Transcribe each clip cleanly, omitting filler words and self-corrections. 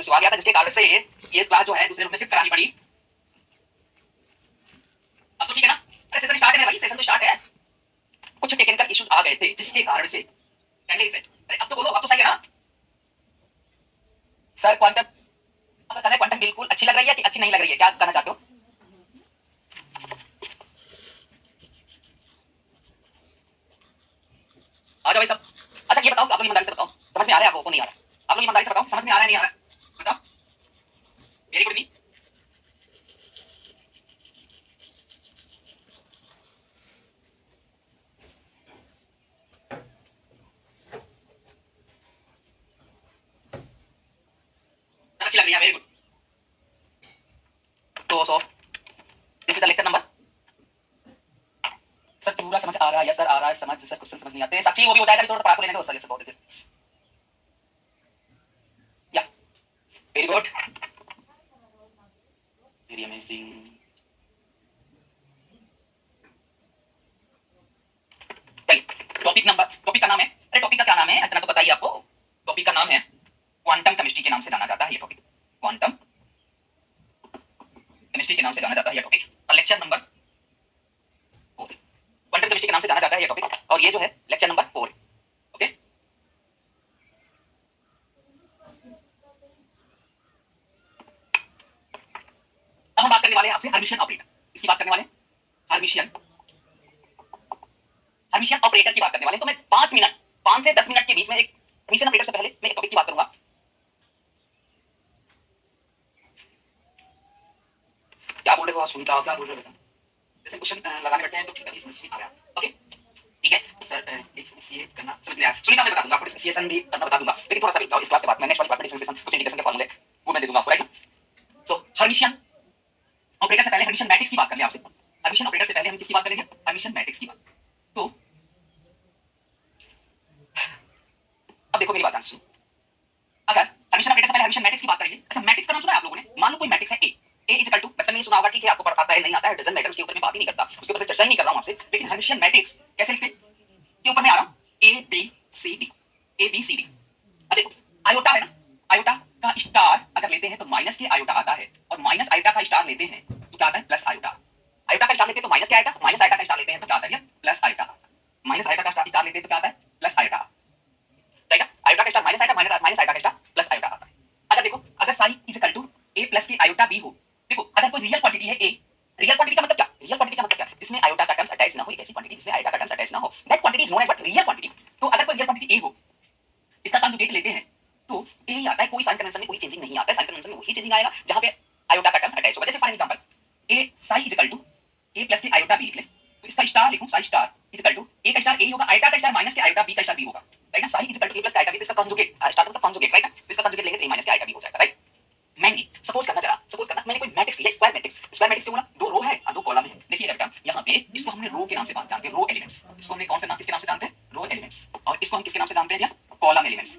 Issue आ गया था जिसके कारण से ये क्लास जो है दूसरे रूप में शिफ्ट करानी पड़ी। अब तो ठीक है ना? अरे सेशन स्टार्ट है ना भाई, सेशन तो स्टार्ट है। कुछ टेक्निकल इश्यूज आ गए थे जिसके कारण से अरे अब तो बोलो, अब तो सही है ना सर? क्वांटम कहना है, क्वांटम बिल्कुल अच्छी लग रही है कि अच्छी नहीं लग रही है, क्या कहना चाहते हो? आ जाओ भाई सब। अच्छा ये बताओ, आप लोग ईमानदारी से बताओ, समझ में आ रहा है आपको नहीं आ रहा? आप लोग ईमानदारी से बताओ, समझ में आ रहा है नहीं आ रहा? बताओ। Very good. नहीं अच्छी लग रही है, वेरी गुड। तो this is the lecture number. Sir पूरा समझ आ रहा है? यस सर आ रहा है समझ। सर क्वेश्चन समझ नहीं आते साक्षी, वो भी हो जाएगा, थोड़ा पढ़ा तो लेने दो सर। ये बहुत अच्छे या very good, very amazing. Topic का नाम है, अरे टॉपिक का क्या नाम है इतना तो बताइए आपको। टॉपिक का नाम है क्वांटम केमिस्ट्री के नाम से जाना जाता है ये टॉपिक। क्वांटम केमिस्ट्री के नाम से जाना जाता है ये topic. Lecture number 4 quantum chemistry के नाम से जाना जाता है ये टॉपिक, और ये जो है लेक्चर नंबर 4। ओके अब हम बात करने वाले हैं आपसे हर्मिशियन ऑपरेटर, इसकी बात करने वाले हैं। हर्मिशियन ऑपरेटर की बात करने वाले हैं। तो मैं 5 से 10 मिनट के बीच में एक हर्मिशियन ऑपरेटर से पहले मैं एक टॉपिक की बात करूंगा। क्या बोल रहे हो सुनीता, क्या बोल रहे हो बेटा? जैसे क्वेश्चन लगाने बैठे हैं तो ठीक है, इसमें आ गया। ओके ठीक है सर, डिफरेंशिएट करना समझ में आया। सुनीता मैं बता दूंगा आपको, डिफरेंशिएशन भी करना बता दूंगा, लेकिन थोड़ा सा रुक जाओ, इस क्लास के बाद मैं नेक्स्ट वाली क्लास में डिफरेंशिएशन कुछ इंडिकेशन के फॉर्मूले वो मैं दे दूंगा आपको, राइट ना? सो हर्मिशियन ऑपरेटर से पहले हर्मिशियन मैट्रिक्स की बात कर ले आपसे। हर्मिशियन ऑपरेटर से पहले हम किसकी बात करेंगे? हर्मिशियन मैट्रिक्स की बात। तो अब देखो मेरी बात ध्यान से सुनो। अगर हर्मिशियन ऑपरेटर से पहले हर्मिशियन मैट्रिक्स की बात करेंगे, अच्छा मैट्रिक्स का नाम सुना है आप लोगों ने? मान लो कोई मैट्रिक्स है ए इज इक्वल टू, बचपन में सुना होगा कि आपको पढ़ा आता है नहीं आता है, डजंट मैटर, उसके ऊपर मैं बात ही नहीं करता, उसके ऊपर चर्चा ही नहीं कर रहा हूं आपसे। लेकिन हर्मिशियन मैट्रिक्स कैसे लिखते हैं ये ऊपर में आ रहा हूं, ए बी सी डी। अब देखो आयोटा है ना, आयोटा का स्टार अगर लेते हैं तो माइनस के आयोटा आता है, और माइनस आयोटा का स्टार लेते हैं तो क्या आता है? Plus iota. आयोटा का स्टार लेते हैं तो माइनस के आयोटा, माइनस आयोटा का स्टार लेते हैं तो क्या आता है? Plus iota. माइनस आयोटा का स्टार लेते हैं तो क्या आता है? Plus iota. राइट ना? आयोटा का star minus iota, minus iota का स्टार प्लस आयोटा आता है। अगर देखो अगर psi is equal to A plus के आयोटा बी हो, देखो अगर कोई रियल क्वांटिटी है ए, रियल क्वांटिटी का मतलब क्या? रियल क्वांटिटी का मतलब क्या? जिसमें आयोटा का टर्म्स अटैच ना हो, एक ऐसी क्वांटिटी जिसमें आयोटा का टर्म्स अटैच ना हो, that quantity is known as what? Real quantity. तो अगर कोई रियल क्वांटिटी ए हो, इसका कंजुगेट लेते हैं तो ए ही आता है, कोई साइन कन्वेंशन में कोई चेंजिंग नहीं आता है। साइन कन्वेंशन में वही चेंजिंग आएगा जहां पे आयोटा का टर्म अटैच होगा। जैसे for example a psi is equal to A plus के आयोटा बी लिख ले, तो इसका स्टार लिखूं, psi star is equal to a का स्टार ए होगा, आयोटा का स्टार माइनस के आयोटा बी का स्टार बी होगा, राइट ना? Psi is equal to A plus का आयोटा बी, तो इसका कंजुगेट स्टार मतलब कंजुगेट, राइट ना? तो इसका कंजुगेट लेंगे तो ए माइनस के आयोटा बी हो जाएगा, राइट? मैंने सपोज करना मैंने कोई मैट्रिक्स लिया, स्क्वायर मैट्रिक्स क्यों बोला? दो रो है और दो कॉलम है। देखिए बेटा यहाँ पे इसको हमने रो के नाम से जानते हैं, रो एलिमेंट्स। इसको हमने कौन से नाम, किसके नाम से जानते हैं? रो एलिमेंट्स। और इसको हम किसके नाम से जानते हैं? Column elements.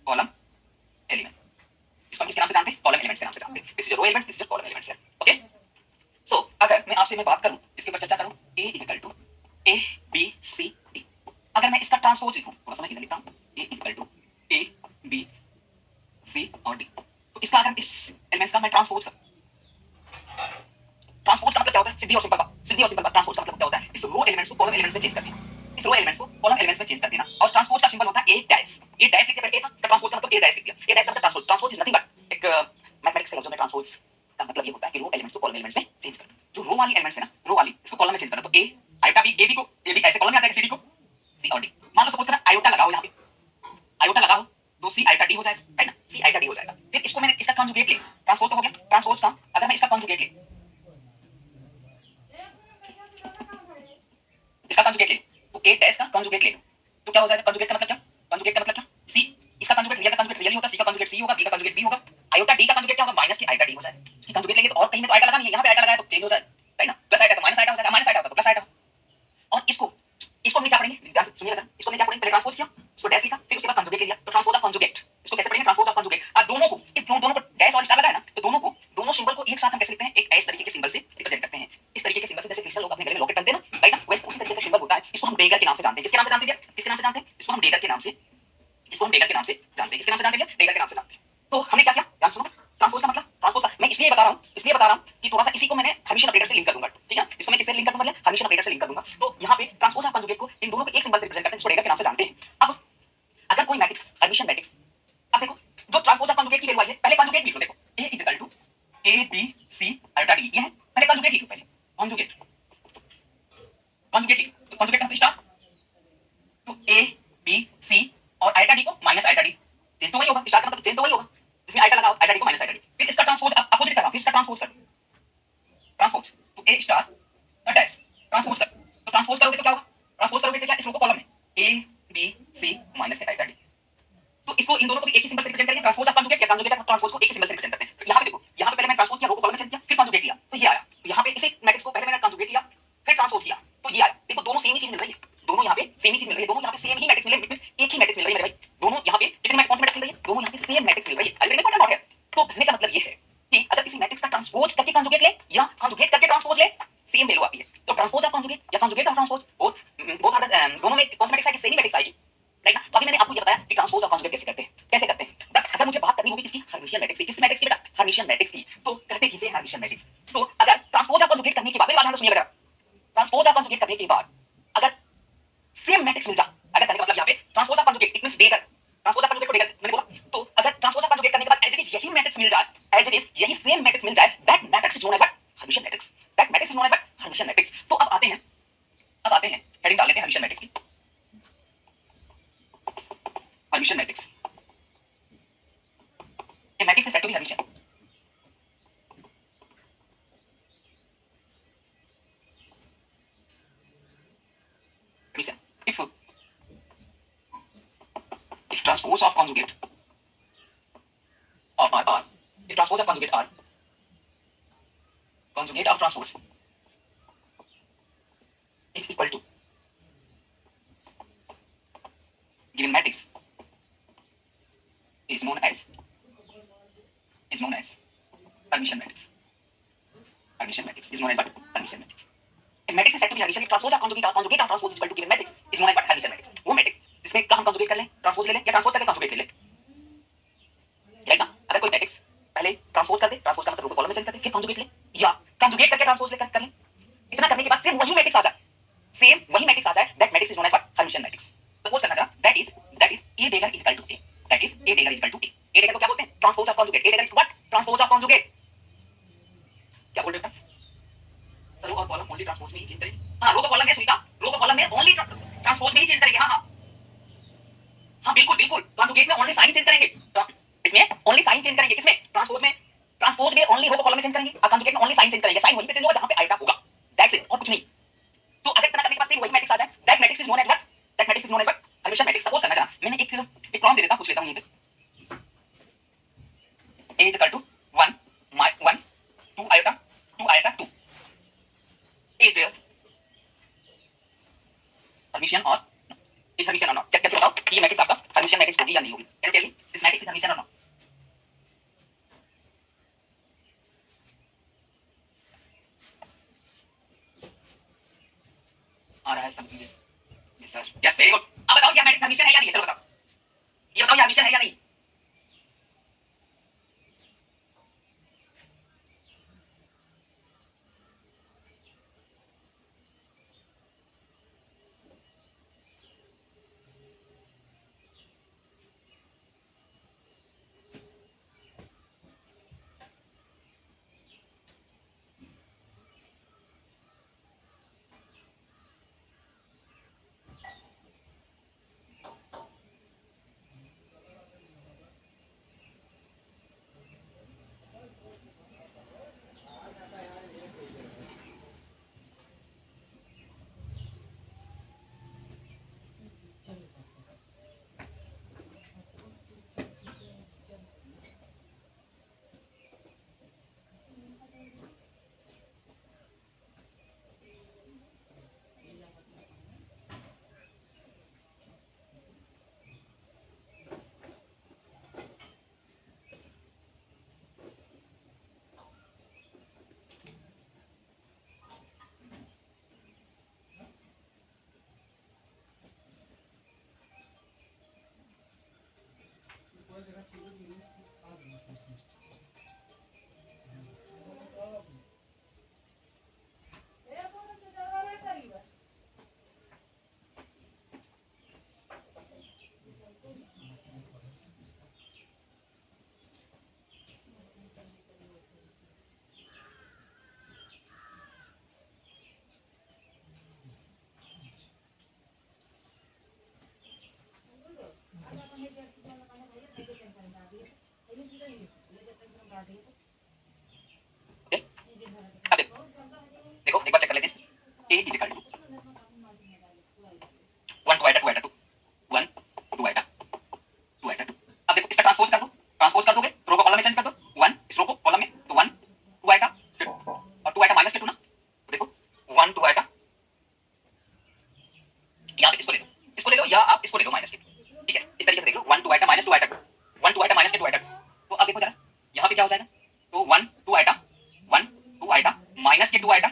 कॉलम एलिमेंट इसको हम किसके नाम से जानते हैं? कॉलम एलिमेंट्स के नाम से जानते हैं। This is row elements, this is column elements है। ओके सो अगर मैं आपसे बात करूं, इसके ऊपर चर्चा करूं, A is equal to A B C D. अगर मैं इसका ट्रांसपोज लिखूं, थोड़ा सा मैं इधर लिखता हूं, A is equal to A B C और डी, तो इसका अगर इस एलिमेंट्स का मैं ट्रांसपोज करूं, ट्रांसपोज का मतलब क्या होता है? सीधी और सिंपल बात। ट्रांसपोज का मतलब क्या होता है? इस रो एलिमेंट्स को कॉलम एलिमेंट्स में चेंज कर देना, इस रो एलिमेंट्स को कॉलम एलिमेंट्स में चेंज कर देना। और ट्रांसपोज का सिंबल होता है ए डैश। ए डैश लिखते पहले, इसका ट्रांसपोज का मतलब ए डैश लिख दिया। ए डैश का मतलब transpose. Transpose is nothing but एक मैथमेटिक्स के लफ्जों में ट्रांसपोज का मतलब ये होता है कि रो एलिमेंट्स को कॉलम एलिमेंट्स में चेंज करना। जो रो वाली एलिमेंट्स है ना, रो वाली, इसको कॉलम में चेंज करना। तो ए आयोटा बी, ए बी को ए बी ऐसे कॉलम में आ जाएगा, सी डी को सी और डी। मान लो सपोज करें आयोटा लगाओ, यहाँ पे आयोटा लगाओ तो सी आयोटा डी हो जाएगा, राइट ना? सी आयोटा डी हो जाएगा। फिर इसको मैंने इसका कंजुगेट ले, ट्रांसपोज तो हो गया। ट्रांसपोज का अगर मैं इसका कंजुगेट ले, इसका कंजुगेट ले तो ए डैश का कंजुगेट ले लो तो क्या हो जाएगा? कंजुगेट का मतलब क्या? कंजुगेट का मतलब क्या? सी। इसका कंजुगेट रियल का कंजुगेट रियल होगा, सी का कंजुगेट सी होगा, बी का कंजुगेट बी होगा, आयोटा डी का कंजुगेट क्या होगा? माइनस के आयोटा डी हो जाएगा। इसकी कंजुगेट लेंगे तो और कहीं में तो आयोटा लगा नहीं है, यहाँ पे आयोटा लगाया तो चेंज हो जाएगा, राइट ना? प्लस आयोटा तो माइनस आयोटा हो जाएगा, माइनस आयोटा होता तो प्लस आयोटा। और इसको हमने क्या पढ़ेंगे? ध्यान से सुनिएगा, इसको हमने क्या पढ़ेंगे? पहले ट्रांसपोज किया, उसको डैश लिखा, फिर उसके बाद कंजुगेट लिया, तो ट्रांसपोज ऑफ कंजुगेट। इसको कैसे पढ़ेंगे? Transpose of conjugate. दोनों को दोनों को डैश और स्टार लगाया ना, तो दोनों सिंबल को एक साथ हम कैसे लिखते हैं? एक ऐसे तरीके के सिंबल से रिप्रेजेंट करते हैं। इस तरीके के सिंबल से, जैसे क्रिस्टल लोग अपने गले में लॉकेट पहनते हैं ना, राइट ना? वैसे उसी तरीके का सिंबल होता है। इसको हम डेगर के नाम से जानते हैं। किसके नाम से जानते हैं? किसके नाम से जानते हैं? इसको हम डेगर के नाम से जानते हैं। किसके नाम से जानते हैं? डेगर के नाम से जानते हैं। तो हमने ऑपरेटर से लिंक कर दूंगा, ठीक है। इसको मैं किससे लिंक कर दूंगा, हर्मिशियन ऑपरेटर से लिंक कर दूंगा। तो यहाँ पे ट्रांसपोज ऑफ कॉन्जुगेट को इन दोनों को एक सिंबल से रिप्रेजेंट करते हैं, स्टोडेगा के नाम से जानते हैं। अब अगर कोई मैट्रिक्स, हर्मिशियन मैट्रिक्स, अब देखो जो ट्रांसपोज ऑफ कॉन्जुगेट की वैल्यू आई है, पहले कॉन्जुगेट लिख लो। देखो A equal to A B C अल्टा D, ये है। पहले कॉन्जुगेट लिख लो, पहले कॉन्जुगेट, कॉन्जुगेट लिख लो। तो कॉन्जुगेट का स्टार तो A B C और अल्टा D को माइनस अल्टा D, चेंज तो वही होगा, स्टार का मतलब चेंज तो वही होगा, जिसमें अल्टा लगाओ, अल्टा D को माइनस अल्टा D। फिर इसका ट्रांसपोज अपोजिट कर रहा हूं, फिर इसका ट्रांसपोज कर, ट्रांसपोज तो A स्टार डैश, ट्रांसपोज कर। तो ट्रांसपोज करोगे तो क्या होगा, ट्रांसपोज करोगे तो क्या, इस रो को कॉलम में A B C माइनस अल्टा D। तो इसको इन दोनों को भी एक ही सिंबल से रिप्रेजेंट करेंगे, ट्रांसपोज ऑफ कॉन्जुगेट या कॉन्जुगेट ऑफ ट्रांसपोज को एक ही सिंबल से रिप्रेजेंट करते हैं। तो यहाँ पे देखो, यहाँ पे पहले मैं ट्रांसपोज किया, रो को कॉलम में चेंज किया, फिर कॉन्जुगेट लिया, तो ये आया। तो यहाँ पे इसी मैट्रिक्स को पहले मैंने कॉन्जुगेट लिया, फिर ट्रांसपोज किया, तो ये आया। देखो दोनों सेम ही चीज मिल रही है, दोनों यहाँ पे सेम ही चीज मिल रही है, दोनों यहाँ पे सेम ही मैट्रिक्स मिल रही है, मींस एक ही मैट्रिक्स मिल रही है मेरे भाई। दोनों यहाँ पे कितने कौन सी मैट्रिक्स मिल रही है, दोनों यहाँ पे सेम मैट्रिक्स मिल रही है। अल्टीमेटली पॉइंट नॉट है। तो कहने का मतलब ये है कि अगर किसी मैट्रिक्स का ट्रांसपोज करके कॉन्जुगेट ले या कॉन्जुगेट करके ट्रांसपोज ले, सेम वैल्यू आती है। तो ट्रांसपोज ऑफ कॉन्जुगेट या conjugate of transpose both are दोनों में कौन सा मैट्रिक्स आएगी, सेम ही मैट्रिक्स आएगी, राइट ना। तो अभी मैंने आपको ये बताया कि ट्रांसपोज ऑफ कॉन्जुगेट कैसे करते हैं, कैसे करते हैं। बट अगर मुझे बात करनी होगी किसकी, हर्मिशियन मैट्रिक्स की, किस मैट्रिक्स की बेटा, हर्मिशियन मैट्रिक्स की, तो कहते किसे, हर्मिशियन मैट्रिक्स। तो अगर ट्रांसपोज ऑफ कॉन्जुगेट करने के बाद, मेरी बात ध्यान से सुनिएगा जरा, ट्रांसपोज ऑफ कॉन्जुगेट करने के बाद अगर सेम मैट्रिक्स मिल जाए, अगर करने का मतलब यहाँ पे transpose of conjugate it means देकर, ट्रांसपोज ऑफ कॉन्जुगेट को देकर मैंने बोला, तो अगर ट्रांसपोज ऑफ कॉन्जुगेट करने के बाद एज इट इज यही मैट्रिक्स मिल जाए, एज इट इज यही सेम मैट्रिक्स मिल जाए, that matrix is known as what, Hermitian matrix. That matrix is known as what, Hermitian matrix. तो अब आते हैं, हेडिंग डाल लेते हैं हर्मिशियन मैट्रिक्स की। Hermitian matrix, a matrix is said to be Hermitian. Hermitian. If transpose of conjugate of R, if transpose of conjugate R, conjugate of transpose is equal to given matrix is known as Hermitian matrix. Hermitian matrix is known as what? Hermitian matrix. A matrix is said to be Hermitian if transpose of conjugate of transpose is equal to given matrix is known as what? Hermitian matrix. वो matrix जिसमें का हम conjugate कर लें, transpose ले लें या transpose करके conjugate ले लें, राइट ना। अगर कोई मैट्रिक्स पहले ट्रांसपोज कर दे, ट्रांसपोज का मतलब रो को कॉलम में चेंज कर दे, फिर कंजुगेट ले या कंजुगेट करके ट्रांसपोज ले कर ले, इतना करने के बाद सेम वही मैट्रिक्स आ जाए, सेम वही मैट्रिक्स आ जाए, that matrix is known as what, Hermitian matrix. Suppose करना जरा, that is A dagger is equal to A, that is A dagger is equal to A। A dagger को क्या बोलते हैं, transpose of conjugate. A dagger is what, transpose of conjugate. क्या बोल रहे हो सर, रो और कॉलम ओनली ट्रांसपोज में ही चेंज करेंगे। हां, रो को कॉलम में सुनीता, रो को कॉलम में ओनली ट्रांसपोज में ही चेंज करेंगे। हां हां हां, बिल्कुल बिल्कुल, कंजुगेट में ओनली साइन चेंज करेंगे, इसमें ओनली साइन चेंज करेंगे, किसमें, ट्रांसपोज में ओनली रो को कॉलम में चेंज करेंगे और कंजुगेट में ओनली साइन चेंज करेंगे। साइन वहीं पे चेंज होगा जहां पे अल्टा होगा, दैट्स इट, और कुछ नहीं। तो अगर इतना करने के बाद सेम वही मैट्रिक्स आ जाए, that matrix is known as what, that matrix is known as what, Hermitian matrix. Suppose करना जरा, मैंने एक फॉर्म दे देता हूं, पूछ लेता हूं यहीं पे, A is equal to 1 1 2 iota 2 iota 2 is Hermitian और इज हर्मिशियन और नॉट। चेक करके बताओ कि ये मैट्रिक्स आपका हर्मिशियन मैट्रिक्स होगी या नहीं होगी। Can you tell me this matrix is Hermitian और नॉट। आ रहा है समझिए, yes sir, yes, very good. अब बताओ ये मैट्रिक्स हर्मिशियन है या नहीं है, चलो बताओ, ये बताओ ये हर्मिशियन है या नहीं। A is equal to 1 2 iota 2 iota 2 1 2 iota 2 iota 2। अब देखो इसका ट्रांसपोज कर दोगे, रो को कॉलम में चेंज कर दो, 1 इस रो को कॉलम में, तो 1 2 आएगा, फिर और 2 आएगा माइनस के 2 ना, तो देखो 1 2 आएगा, यहाँ पे इसको ले लो या आप इसको ले लो माइनस के, ठीक है, इस तरीके से देख लो 1 2 आएगा माइनस 2 आएगा 1 2 आएगा माइनस के 2 आएगा। तो अब देखो जरा यहाँ पे क्या हो जाएगा, तो 1 2 आएगा 1 2 आएगा माइनस के 2 आएगा,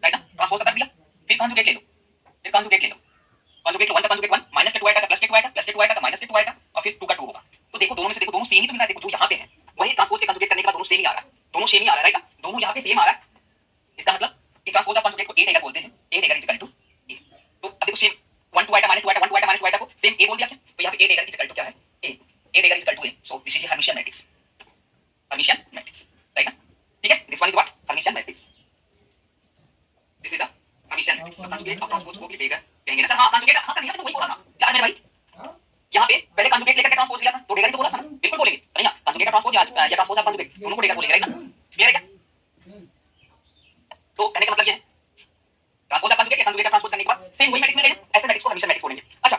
राइट ना, ट्रांसपोज कर दिया, फिर कॉन्जुगेट ले लो, कॉन्जुगेट 1 का कॉन्जुगेट 1 माइनस के 2 आएगा प्लस के 2 आएगा प्लस के 2 आएगा माइनस के 2 आएगा और फिर 2 का 2 होगा। तो देखो दोनों में से देखो दोनों सेम ही तो मिल रहा है, देखो जो यहाँ पे है वही ट्रांसपोज के कॉन्जुगेट करने के बाद दोनों सेम ही आ रहा है, दोनों सेम ही आ रहा है, राइट ना, दोनों यहाँ पे सेम आ रहा है, इसका मतलब ये ट्रांसपोज ऑफ कॉन्जुगेट को ए डेगर बोलते हैं, ए डेगर इज इक्वल टू ए। तो अब देखो सेम 1 2 आएगा माइनस 2 आएगा 1 2 आएगा माइनस 2 आएगा को सेम ए बोल दिया क्या, तो यहाँ पे A dagger is equal to क्या है, A dagger is equal to A. So this is Hermitian matrix, Hermitian matrix, right ना, ठीक है, this one is what, Hermitian matrix, this is the Hermitian matrix. तो कॉन्जुगेट ऑफ ट्रांसपोज को dagger कहेंगे ना sir, हां कॉन्जुगेट, हां करेंगे, तो वही बोला था यार मेरे भाई, यहाँ पे पहले कॉन्जुगेट लेकर के ट्रांसपोज लिया था तो डेगर ही तो बोला था ना, बिल्कुल बोलेंगे, नहीं कॉन्जुगेट ट्रांसपोज या ट्रांसपोज ऑफ कॉन्जुगेट दोनों को डेगर बोलेंगे, राइट ना, क्लियर है क्या। तो कहने का मतलब ये है ट्रांसपोज ऑफ कॉन्जुगेट या कॉन्जुगेट ट्रांसपोज करने के बाद सेम वही मैट्रिक्स मिलेगा, ऐसे मैट्रिक्स को हर्मिशियन मैट्रिक्स बोलेंगे। अच्छा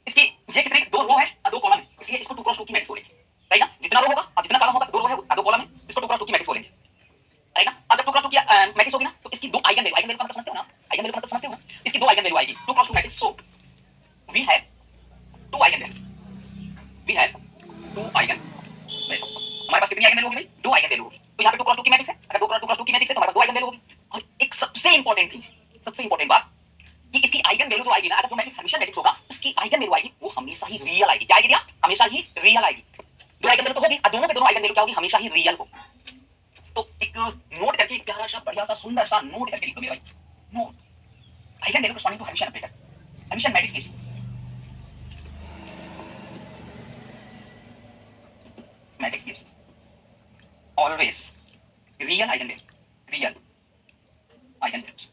इसकी ये कितने दो रो है और दो कॉलम है, इसलिए इसको 2 क्रॉस 2 की मैट्रिक्स बोलेंगे, राइट ना, जितना रो होगा और जितना कॉलम होगा, दो रो है और दो कॉलम है, इसको 2 क्रॉस 2 की मैट्रिक्स बोलेंगे, राइट ना। अब जब 2 क्रॉस 2 की मैट्रिक्स होगी ना तो इसकी दो आइगन वैल्यू का मतलब समझते हो ना, आइगन वैल्यू का मतलब समझते हो ना, इसकी दो आइगन वैल्यू आएगी 2 cross 2 matrix. So we have 2 eigen value, we have 2 eigen value, हमारे पास कितनी आइगन वैल्यू होगी भाई, 2 आइगन वैल्यू होगी। तो यहाँ पे 2 क्रॉस 2 की मैट्रिक्स है, अगर 2 क्रॉस 2 की मैट्रिक्स है तो हमारे पास 2 आइगन वैल्यू होगी। और एक सबसे इंपॉर्टेंट थिंग, सबसे इंपॉर्टेंट बात कि इसकी आइगन वैल्यू जो आएगी ना, अगर जो मैट्रिक्स हर्मिशियन मैट्रिक्स होगा उसकी आइगन वैल्यू आएगी वो हमेशा ही रियल आएगी। क्या आएगी, हमेशा ही रियल आएगी। दो आइगन वैल्यू तो होगी, दोनों के दोनों आइगन वैल्यू क्या होगी, हमेशा ही रियल होगी। तो एक नोट करके, एक प्यारा सा बढ़िया सा सुंदर सा नोट करके लिखो मेरे भाई, note eigen value corresponding to Hermitian operator, Hermitian matrix gives matrix gives always real eigenvalue, real eigenvalues,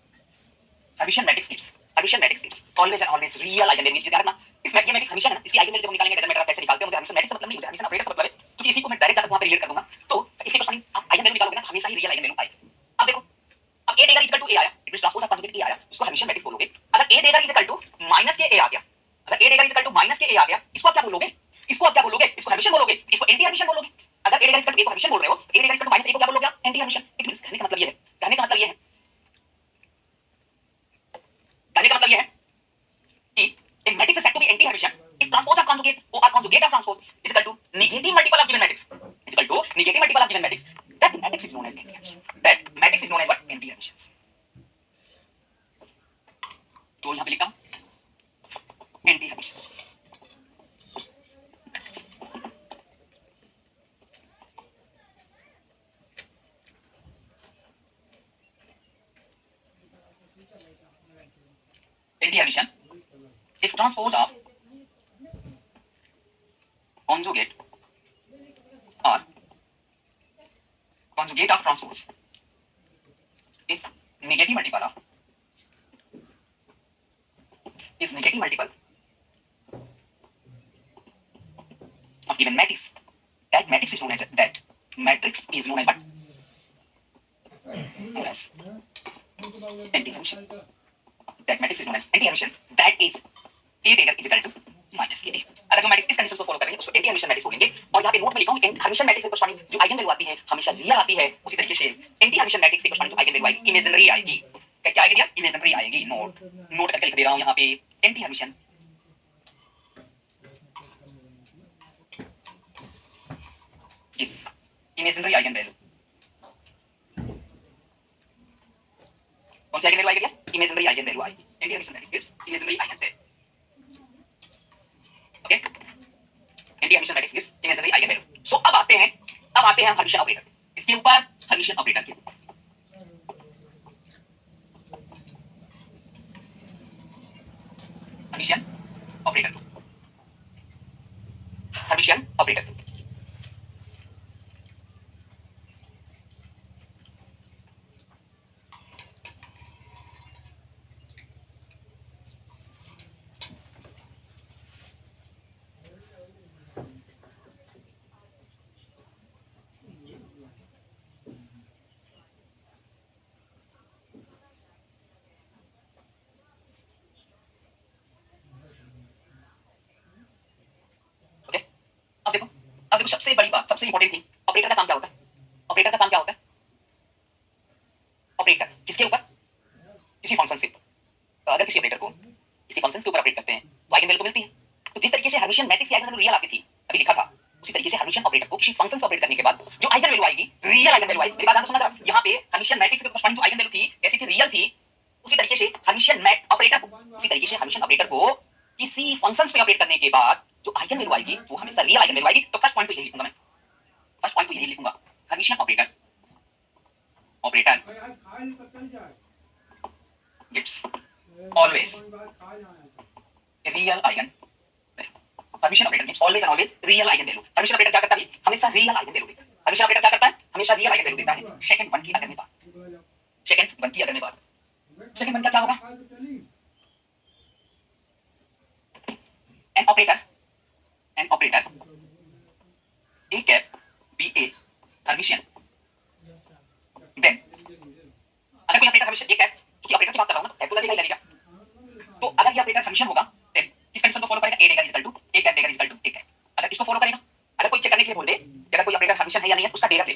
Hermitian matrix gives, Hermitian matrix gives always and always real eigenvalue। याद रखना इस ये मैट्रिक्स हर्मिशियन है ना, इसकी आइगन वैल्यू जब निकालेंगे doesn't matter आप कैसे निकालते हो, मुझे हर्मिशियन मैट्रिक्स मतलब नहीं, मुझे हर्मिशियन ऑपरेटर से मतलब है, क्योंकि इसी को मैं डायरेक्ट जाकर वहां पे रिलेट कर दूंगा। तो इसके कॉरस्पॉन्डिंग आप आइगन वैल्यू निकालोगे ना तो हमेशा ही रियल आइगन वैल्यू आएगी। अब देखो अब a dagger equal to a आया, it means transpose of conjugate a आया, उसको हर्मिशियन मैट्रिक्स बोलोगे। अगर a dagger equal to minus के a आ गया, अगर a dagger equal to minus के a आ गया, इसको आप क्या बोलोगे, इसको आप क्या बोलोगे, इसको हर्मिशियन बोलोगे, इसको एंटी हर्मिशियन बोलोगे। अगर a dagger equal to a को हर्मिशियन बोल रहे हो, a dagger equal to minus a को क्या बोलोगे आप, एंटी हर्मिशियन। इट मींस कहने का मतलब ये है, कहने का मतलब ये है, कहने का मतलब ये है कि a matrix is said to be anti Hermitian if transpose of conjugate or conjugate of transpose is equal to negative multiple of given matrix, is equal to negative multiple of given matrix, that matrix is known as anti Hermitian, that matrix is known as what, anti Hermitian। तो यहां पे लिखा anti Hermitian anti Hermitian if transpose of conjugate or conjugate of transpose is negative multiple of given matrix, that matrix is known as what, known as anti Hermitian, that matrix is known as anti Hermitian, that is a dagger is equal to minus के a। अगर जो matrix इस condition को follow करेंगे उसको anti Hermitian matrix बोलेंगे। और यहाँ पे नोट में लिखा हूं हर्मिशियन मैट्रिक्स के कॉरस्पॉन्डिंग जो आइगन वैल्यू आती है हमेशा रियल आती है, उसी तरीके से एंटी हर्मिशियन मैट्रिक्स के कॉरस्पॉन्डिंग जो आइगन वैल्यू आएगी इमेजिनरी आएगी। क्या आएगी यार, इमेजिनरी आएगी। नोट करके लिख दे रहा हूं यहाँ पे anti Hermitian gives imaginary eigenvalue. कौन सी आइगन वैल्यू आएगी, इमेजिनरी आइगन वैल्यू आएगी। Anti Hermitian matrix gives imaginary eigenvalue, okay, anti Hermitian matrix gives imaginary eigenvalue. So अब आते हैं हर्मिशियन ऑपरेटर, इसके ऊपर हर्मिशियन ऑपरेटर के ऊपर। हर्मिशियन ऑपरेटर देखो सबसे बड़ी बात, सबसे इंपॉर्टेंट थिंग, ऑपरेटर का काम क्या होता है? ऑपरेटर का काम क्या होता है? ऑपरेट कर किसके ऊपर? किसी फंक्शन से ऊपर। तो अगर किसी ऑपरेटर को किसी फंक्शन के ऊपर ऑपरेट करते हैं तो आइगन वैल्यू तो मिलती है। तो जिस तरीके से हर्मिशियन मैट्रिक्स की आइगन वैल्यू रियल आती थी, अभी लिखा था, उसी तरीके से हर्मिशियन ऑपरेटर को किसी फंक्शन से ऑपरेट करने के बाद जो आइगन वैल्यू आएगी, रियल आइगन वैल्यू आएगी। मेरी बात ध्यान से सुनना जरा, यहाँ पे हर्मिशियन मैट्रिक्स के कॉरस्पॉन्डिंग जो आइगन वैल्यू थी, कैसी थी? रियल थी। उसी तरीके से हर्मिशियन मैट ऑपरेटर को, उसी तरीके से हर्मिशियन ऑपरेटर को किसी फंक्शंस पे ऑपरेट करने के बाद जो आइगन वैल्यू आएगी वो हमेशा रियल आइगन वैल्यू आएगी। तो फर्स्ट पॉइंट तो यही लिखूंगा मैं, फर्स्ट पॉइंट तो यही लिखूंगा, Hermitian operator gives always real eigen, Hermitian operator gives always and always real eigen value. Hermitian operator क्या करता है? हमेशा रियल आइगन वैल्यू देता है। हर्मिशियन ऑपरेटर क्या करता है? हमेशा रियल आइगन वैल्यू देता है। सेकंड वन की अगर मैं बात, सेकंड वन की अगर मैं बात, सेकंड वन का क्या होगा? An operator, an operator A cap be a Hermitian, then अगर कोई ऑपरेटर हर्मिशियन ए कैप, क्योंकि ऑपरेटर की बात कर रहा हूं ना, तो कैप तो लगेगा ही लगेगा। तो अगर ये ऑपरेटर हर्मिशियन होगा, देन किस कंडीशन को फॉलो करेगा? A dagger is equal to A cap dagger is equal to A cap. अगर इसको फॉलो करेगा, अगर कोई चेक करने के लिए बोल दे कि अगर कोई ऑपरेटर हर्मिशियन है या नहीं है, उसका डेगा ले,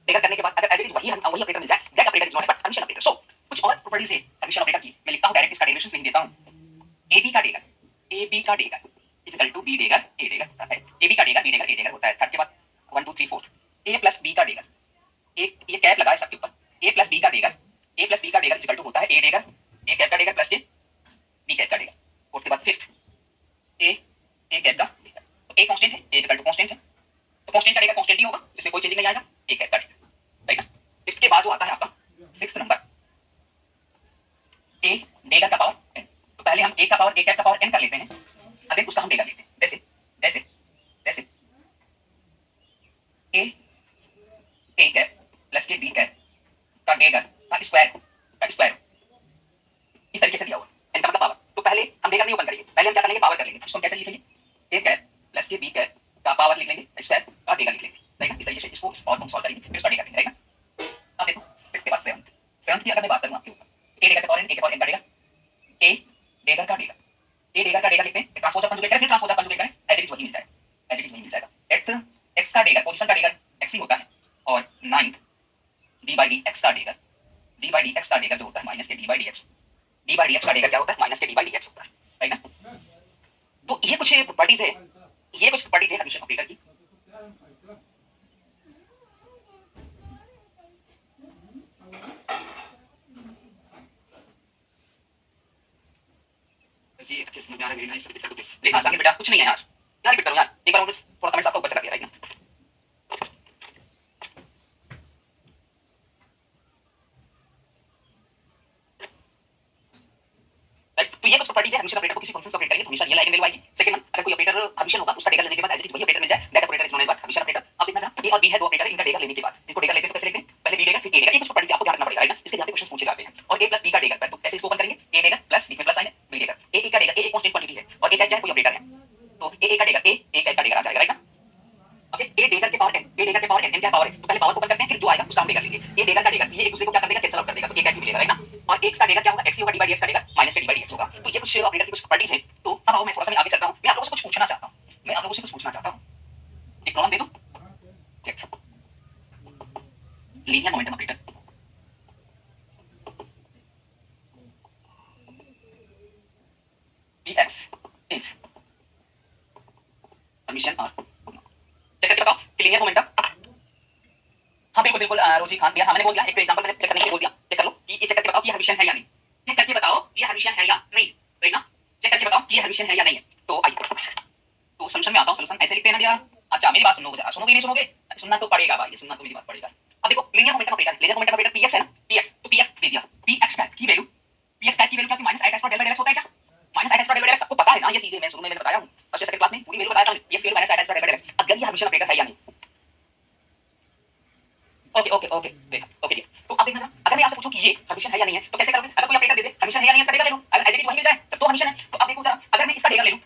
डेगा करने के बाद अगर एज इट इज वही ऑपरेटर मिल जाए, that operator is not but Hermitian operator. So कुछ और प्रॉपर्टीज है हर्मिशियन ऑपरेटर की, मैं लिखता हूं डायरेक्ट, इसका डेरिवेशंस लिख देता हूं। ए बी का डेगा, ए बी का dagger is equal to B डेगा ए डेगा होता है। ए बी का डेगा बी डेगा ए डेगा होता है। थर्ड के बाद 1 2 3 4 ए प्लस बी का डेगा, एक ये कैप लगा है सबके ऊपर, ए प्लस बी का डेगा, ए प्लस बी का डेगा इज इक्वल टू होता है ए डेगा ए कैप का डेगा प्लस के बी कैप का डेगा। और उसके बाद फिफ्थ ए कैप का डेगा, तो ए कांस्टेंट है, ए इज इक्वल टू कांस्टेंट है, तो कांस्टेंट का डेगा कांस्टेंट ही होगा, इसमें कोई चेंज नहीं आएगा, ए कैप का डेगा, राइट ना। फिफ्थ के बाद जो आता है आपका सिक्स्थ नंबर, ए डेगा का पावर n। तो पहले हम ए का पावर ए कैप का पावर n कर लेते हैं, अगर उसका हम डेगा लेते हैं, जैसे जैसे जैसे ए कैप प्लस के बी कैप का डेगा का स्क्वायर इस तरीके से दिया हुआ n का मतलब पावर। तो पहले हम डेगा नहीं ओपन करेंगे, पहले हम क्या कर लेंगे? पावर कर लेंगे। इसको हम कैसे लिखेंगे? ए कैप प्लस के बी कैप का पावर लिख लेंगे, स्क्वायर का डेगा लिख लेंगे, राइट ना। इस तरीके से इसको सॉल्व करेंगे, फिर उसका डेगा लिखेंगे, राइट ना। अब देखो 6 के बाद 7 की अगर मैं बात करूं आपके ऊपर, ए डेगा का पावर n, ए के पावर n का डेगा, ए डेगा का डेगा, ए डेगा का डेगा लिखते हैं, ट्रांसपोज कंजुगेट करें, फिर ट्रांसपोज कंजुगेट करें, एज इट इज वही मिल जाएगा, एज इट इज वही मिल जाएगा। 8th x का डेगा, पोजीशन का डेगा x ही होता है, और 9th d by dx का डेगा, d by dx का डेगा जो होता है माइनस के d by dx, d by dx का डेगा क्या होता है? माइनस के d by dx होता है, राइट ना। तो ये कुछ प्रॉपर्टीज है, ये कुछ प्रॉपर्टीज है हर्मिशियन ऑपरेटर की। जी अच्छे से समझ में आ रहा है, वेरी नाइस, रिपीट कर दो प्लीज। देखा आगे बेटा कुछ नहीं है यार, यार रिपीट करो यार एक बार, थोड़ा कमेंट्स आपका ऊपर चला गया, राइट ना। तो ये कुछ प्रॉपर्टीज है हर्मिशियन ऑपरेटर को किसी फंक्शन से ऑपरेट करेंगे तो हमेशा रियल आइगन वैल्यू आएगी। सेकंड वन, अगर कोई ऑपरेटर हर्मिशियन होगा, उसका डेगा लेने के बाद एज इट इज वही ऑपरेटर मिल जाए, that operator is known as what? Hermitian operator. अब देखना जरा, ए और बी है दो ऑपरेटर, इनका डेगा लेने के बाद, इनको डेगा लेते हैं तो कैसे लेते हैं? पहले बी डेगा फिर ए डेगा, ये कुछ प्रॉपर्टीज आपको ध्यान रखना पड़ेगा, राइट ना। इसके यहाँ पे क्वेश्चन पूछे जाते हैं। और ए प्लस बी का डेगा, तो कैसे इसको ओपन करेंगे? ए डेगा प्लस बी में प्लस साइन है, बी डेगा, ए का डेगा, ए एक कांस्टेंट क्वांटिटी है और ए क्या है? कोई ऑपरेटर है, तो ए का डेगा, ए का डेगा आ जाएगा, राइट ना। ओके, ए डेगा के पावर n, ए डेगा के पावर n क्या पावर है? तो पहले पावर को ओपन करते हैं, फिर जो आएगा उसका हम डेगा लेंगे। ए डेगा का डेगा, ये एक दूसरे को क्या कर देगा? कैंसिल आउट कर देगा, तो ए कैप मिलेगा, राइट ना। और x का डेगा क्या होगा? x ही होगा, d by dx का डेगा माइनस के d by dx होगा। तो ये कुछ ऑपरेटर की कुछ प्रॉपर्टीज हैं। तो अब आओ मैं थोड़ा सा आगे चलता हूं, मैं आप लोगों से कुछ पूछना चाहता हूं, मैं आप लोगों से कुछ पूछना चाहता हूं। एक प्रॉब्लम दे दूं, check. Linear momentum operator, px is Hermitian r। Check करके बताओ कि लीनियर मोमेंटम, हाँ बिल्कुल बिल्कुल रोजी खान यार, हाँ मैंने बोल दिया, एक एग्जांपल मैंने चेक करने के लिए बोल दिया, चेक कर लो कि ये चेक करके बताओ कि हर्मिशियन है या नहीं, चेक करके बताओ कि हर्मिशियन है या नहीं, राइट ना। चेक करके बताओ कि हर्मिशियन है या नहीं है। तो आइए, तो सॉल्यूशन में आता हूं। सॉल्यूशन ऐसे लिखते हैं ना यार। अच्छा मेरी बात सुनोगे जरा, सुनोगे नहीं सुनोगे? सुनना तो पड़ेगा भाई, सुनना तो मेरी बात पड़ेगा। अब देखो linear momentum operator, linear momentum operator px है ना, px, तो px दे दिया, px कैप की वैल्यू, px कैप की वैल्यू क्या थी? Minus i times del by del होता है क्या? Minus i times del by del, सबको पता है ना ये चीजें, मैं शुरू में मैंने बताया हूं, फर्स्ट सेकंड क्लास में पूरी वैल्यू बताया था, px की वैल्यू minus i times del by del. अगर ये हर्मिशियन ऑपरेटर है या नहीं, ओके ओके ओके देखा, ओके ठीक। तो अब देखना जरा, अगर मैं आपसे पूछूं कि ये हर्मिशियन है या नहीं है, तो कैसे करोगे? अगर कोई ऑपरेटर दे दे हर्मिशियन है या नहीं है, इसका डेगा ले लो, अगर एज इट इज वही मिल जाए तब तो हर्मिशियन है। तो अब देखो जरा, अगर मैं इसका डेगा ले लूं,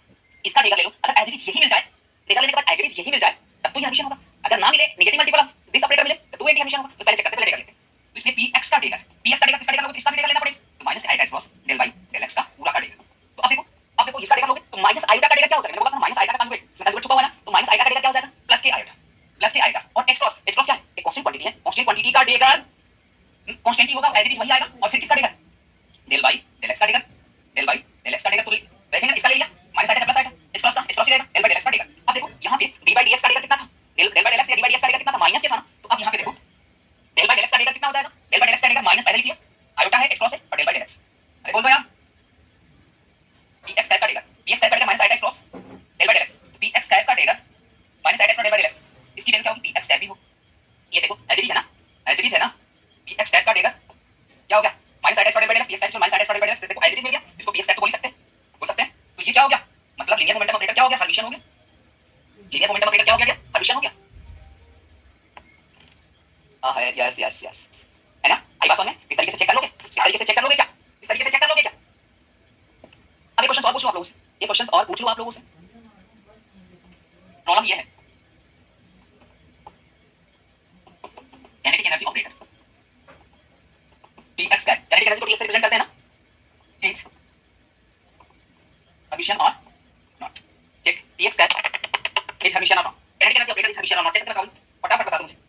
इसका डेगा ले लूं, अगर एज इट इज यही मिल जाए, डेगा लेने के बाद एज इट इज यही मिल जाए, तब तो ये हर्मिशियन होगा। अगर ना मिले, negative multiple of this operator मिले, तो वो एंटी हर्मिशियन होगा। तो पहले चेक करते हैं, पहले डेगा लेते हैं। तो इसलिए px का डेगा, px का डेगा किसका डेगा लोगे? तो इसका भी डेगा लेना पड़ेगा, तो minus i times cross del by del x का पूरा का डेगा। तो अब देखो इसका डेगा लोगे तो माइनस i का डेगा क्या हो जाएगा? मैंने बोला था माइनस i का कंजुगेट, इसमें कंजुगेट छुपा हुआ है ना, तो माइनस i का डेगा क्या हो जाएगा? प्लस के i। डेगर कांस्टेंट ही होगा, एज इट इज वही आएगा, और फिर किसका डेगर डेल बाई डेल एक्स का डेगर, डेल बाई डेल एक्स का डेगर। तो देखेंगे इसका ले लिया माइनस साइड है प्लस साइड है, एक्स प्लस का एक्स प्लस ही रहेगा, डेल बाई डेल एक्स का डेगर। अब देखो यहाँ पे डी बाई डी एक्स का डेगर कितना था, डेल बाई डेल एक्स या डी बाई डी एक्स का डेगर कितना था, माइनस के था ना। तो अब यहाँ पे देखो डेल बाई डेल एक्स का डेगर कितना हो जाएगा, डेल बाई डेल एक्स का डेगर माइनस पहले लिखिए आयोटा है एक्स क्रॉस है और डेल बाई डेल एक्स। अरे बोल दो यार, पी एक्स स्क्वायर का डेगर, पी एक्स स्क्वायर का dagger minus iota x cross del by del x, तो पी एक्स स्क्वायर का dagger minus iota x del by del x, इसकी वैल्यू क्या होगी, पी एक्स स्क्वायर भी हो। ये देखो एज इट इज है ना, एज इट इज है ना, पी एक्स स्क्वायर का डेगर क्या हो गया minus iota x del by del X, P x square minus iota x del by del X. देखो एज इट इज मिल गया, इसको पी एक्स स्क्वायर तो बोल सकते हैं, बोल सकते हैं। तो ये क्या हो गया, मतलब लीनियर मोमेंटम ऑपरेटर क्या हो गया, हर्मिशियन हो गया। लीनियर मोमेंटम ऑपरेटर क्या हो गया, हर्मिशियन हो गया। हां यस यस यस है ना, आई बात समझ में। इस तरीके से चेक कर लोगे, इस तरीके से चेक कर लोगे क्या, इस तरीके से चेक कर लोगे क्या। अब एक क्वेश्चन और पूछ लो आप लोगों से, ये क्वेश्चन और पूछ लो आप लोगों से। प्रॉब्लम ये है, kinetic energy operator px square, kinetic energy को px से रिप्रेजेंट करते हैं ना, इज हर्मिशियन और not. Check px square is Hermitian और not, kinetic energy operator is Hermitian और नॉट। चेक करके बताओ, फटाफट बता दो मुझे।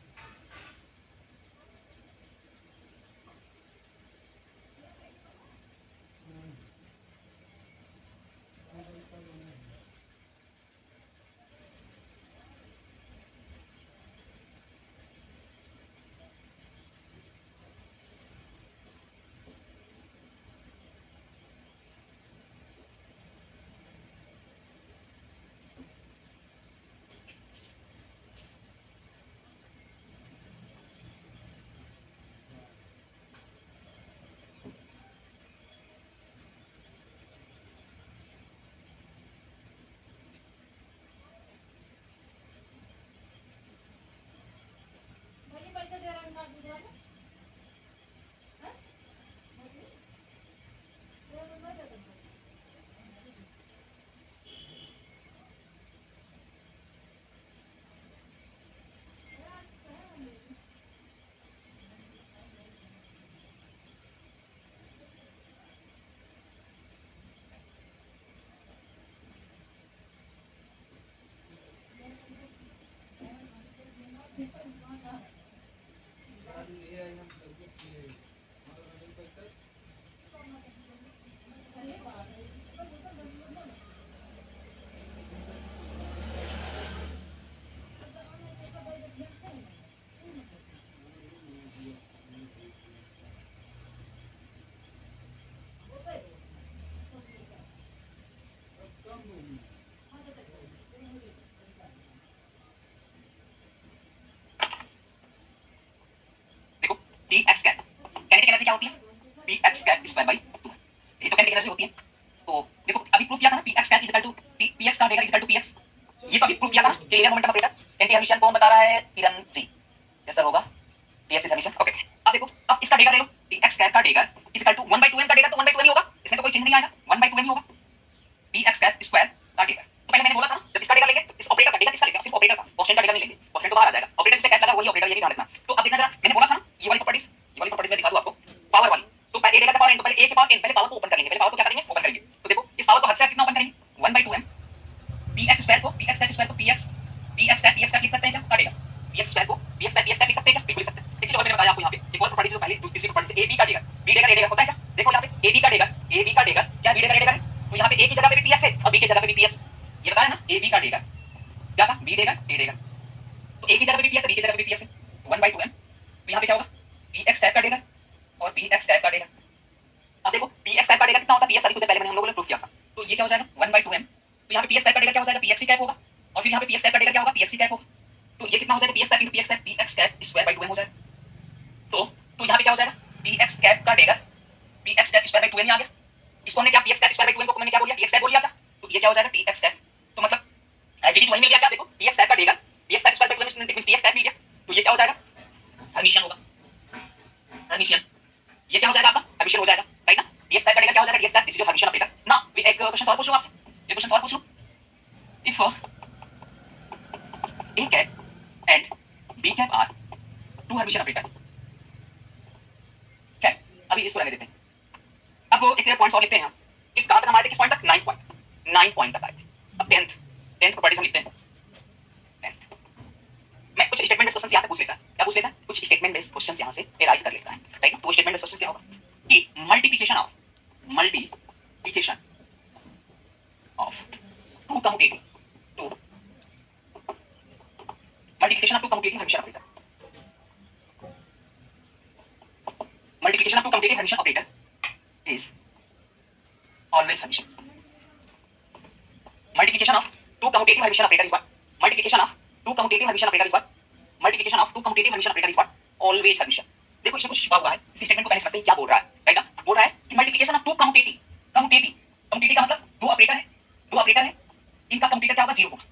T X cap kinetic energy क्या होती है, P X cap square by 2, ये तो काइनेटिक एनर्जी होती है। तो देखो अभी प्रूफ किया था ना, P X cap is equal to P X का dagger is equal to P X, ये तो अभी प्रूफ किया था ना कि linear momentum operator anti Hermitian कौन बता रहा है, किरण जी। यस सर होगा, P X is Hermitian. Okay अब देखो, अब इसका डेगा ले लो, पी एक्स कैप का dagger is equal to 1/2m का डेगा, तो 1/2m ही होगा, इसमें तो कोई चेंज नहीं आएगा, 1/2m ही होगा पी एक्स कैप स्क्वायर का डेगा। तो पहले मैंने बोला था ना, जब इसका डेगा लेंगे तो इस ऑपरेटर का डेगा किसका लेंगे, सिर्फ ऑपरेटर का, कांस्टेंट का डेगा नहीं लेंगे, कांस्टेंट तो बाहर आ जाएगा, ऑपरेटर इसमें कैप लगा वही ऑपरेटर, ये भी ध्यान रखना। तो अब देखना जरा, मैंने बोला था ना ये वाली प्रॉपर्टीज, ये वाली प्रॉपर्टीज मैं दिखा दूं आपको, पावर वाली। तो पहले a डेगा का पावर n, तो पहले a के पावर n, पहले पावर को ओपन कर लेंगे, पहले पावर को क्या करेंगे, ओपन करेंगे। तो देखो इस पावर को हद से कितना ओपन करेंगे, 1/2m पी एक्स स्क्वायर को, पी एक्स स्क्वायर को पी एक्स स्क्वायर लिख सकते हैं क्या, का डेगा पी एक्स स्क्वायर को पी एक्स स्क्वायर लिख सकते हैं क्या, बिल्कुल लिख सकते हैं। एक चीज और मैंने बताया आपको यहाँ पे, एक और प्रॉपर्टी जो पहले दूसरी प्रॉपर्टी से, ए बी का डेगा, बी डेगा ए डेगा होता है क्या, देखो यहाँ पे ए बी का डेगा, ए बी का डेगा क्या, बी डेगा ए डेगा है, तो यहाँ पे ए की जगह पे भी पी एक्स है और बी की जगह पे भी पी एक्स, ये बताया ना, ए बी का डेगा क्या था, बी डेगा ए डेगा, तो ए की जगह पे भी पी एक्स है, बी की जगह पे भी पी एक्स है, 1/2m। तो यहाँ पे क्या होगा, पी एक्स स्क्वायर का डेगा और पी एक्स स्क्वायर का डेगा। अब देखो पी एक्स स्क्वायर का डेगा कितना होता है, पी एक्स अभी कुछ पहले मैंने हम लोगों ने प्रूफ किया था, तो ये क्या हो जाएगा 1/2m। तो यहाँ पे पी एक्स स्क्वायर का डेगा क्या हो जाएगा, पी एक्स कैप होगा, और फिर यहाँ पे पी एक्स स्क्वायर का डेगा क्या होगा, पी एक्स कैप होगा। तो ये कितना हो जाएगा, P X cap into P X cap square by 2m हो जाएगा। तो यहाँ पे क्या हो जाएगा, पी एक्स कैप का dagger P X cap square by 2m आ गया। इसको हमने क्या P X cap square by 2m को मैंने क्या बोल दिया, पी एक्स कैप बोल दिया था, तो ये क्या हो जाएगा पी एक्स कैप। तो मतलब एज इट इज वही मिल गया क्या, देखो पी एक्स कैप का dagger P X cap square by 2m means P X cap मिल गया, तो ये क्या हो जाएगा, हर्मिशियन होगा, हर्मिशियन। ये क्या हो जाएगा आपका, हर्मिशियन हो जाएगा, राइट ना। पी एक्स कैप का डेगा क्या हो जाएगा, D x cap, this is your Hermitian operator. ना एक क्वेश्चन और पूछ लूं आपसे, एक क्वेश्चन और पूछ लूं, if A cap and B cap are two Hermitian operator, क्या अभी इसको रहने देते हैं। अब वो एक पॉइंट्स और लिखते हैं हम, किस कहां तक हम आए थे, किस पॉइंट तक, 9 पॉइंट तक आए थे। अब 10th प्रॉपर्टीज हम लिखते हैं। 10th मैं कुछ स्टेटमेंट बेस्ड क्वेश्चन यहाँ से पूछ लेता है, क्या पूछ लेता है, कुछ स्टेटमेंट बेस्ड क्वेश्चन यहाँ से एराइज कर लेता है, राइट ना। तो स्टेटमेंट बेस्ड क्वेश्चन क्या होगा कि multiplication of two commutative addition operator, multiplication of two commutative addition operator is always addition. Multiplication of two commutative addition operator is what? Multiplication of two commutative addition operator is what? Multiplication of two commutative addition operator is what? Always addition. देखो इसमें कुछ छुपा हुआ है, इस statement को पहले समझते हैं क्या बोल रहा है, राइट ना। बोल रहा है कि मल्टीप्लिकेशन ऑफ टू कम्यूटेटिव का मतलब दो ऑपरेटर है, इनका कम्यूटेटर क्या होगा, जीरो होगा।